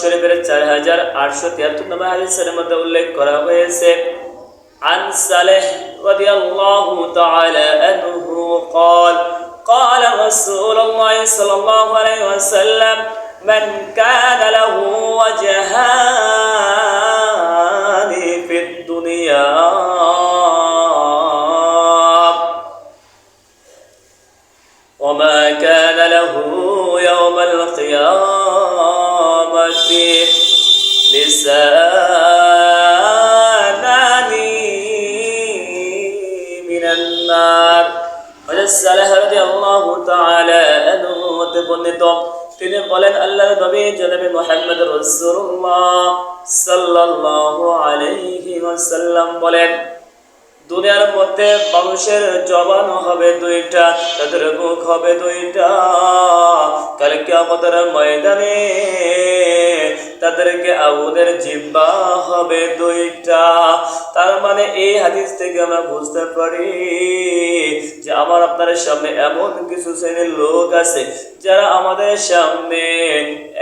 শরীফের 4873 নম্বর হাদিসের মধ্যে উল্লেখ করা হয়েছে عن صالح رضي الله تعالى عنه قال قال رسول الله صلى الله عليه وسلم من كان له وجهان في الدنيا وما كان له يوم القيامة لسانان من النار وجسله رضي الله تعالى عنه وتبنت তিনি বলেন আল্লাহর নবী জনাবে মুহাম্মদ রাসূলুল্লাহ সাল্লাল্লাহু আলাইহি ওয়াসাল্লাম বলেন দুনিয়ার মধ্যে মানুষের জবান হবে দুইটা, তাদের মুখ হবে দুইটা। কাল কিয়ামতের ময়দানে তাদেরকে আগুনের জিহ্বা হবে দুইটা। তার মানে এই হাদিস থেকে আমরা বুঝতে পারি যে আমার আপনার সামনে এমন কিছু শ্রেণীর লোক আছে যারা আমাদের সামনে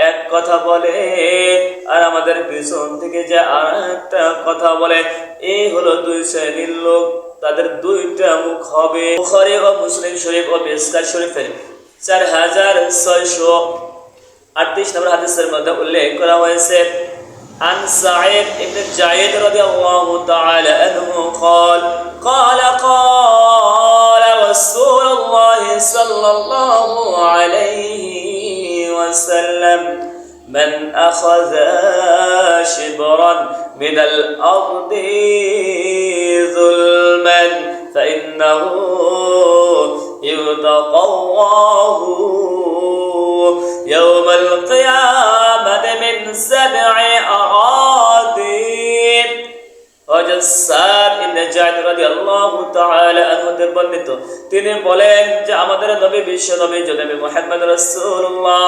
এক কথা বলে আর আমাদের পিছন থেকে যে আরেকটা কথা বলে। এই হলো দুই শ্রেণীর লোক, তাদের দুইটা মুখ হবে। বুখারী ও মুসলিম শরীফ ও মিশকাত শরীফের 4638 নম্বর হাদিসের মধ্যে উল্লেখ করা হয়েছে عن سعيد بن زيد رضي الله تعالى عنه قال قال رسول الله صلى الله عليه وسلم من أخذ شبرا من الأرض ظلما فإنه يتطواه يوم القيامة من 7 أراضين وجساد ابن زيد رضي الله تعالى عنه বর্ণিত তিনি বলেন যে আমাদের নবী বিশ্ব নবী জনাবে মুহাম্মদ রাসূলুল্লাহ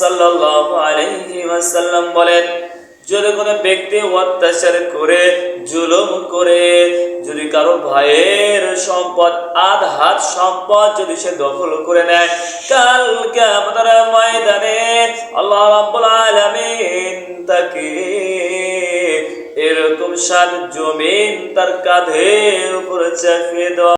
সাল্লাল্লাহু আলাইহি ওয়াসাল্লাম বলেন যদি কোনো ব্যক্তি অত্যাচার করে জুলুম করে যদি কারো ভাইয়ের সম্পদ আধহাত সম্পদ যদি সে দখল করে নেয়, কাল কিয়ামতের ময়দানে আল্লাহ রাব্বুল আলামিন তাকে এরকম 7 জমিন তার কাঁধের উপর চাপিয়ে দেওয়া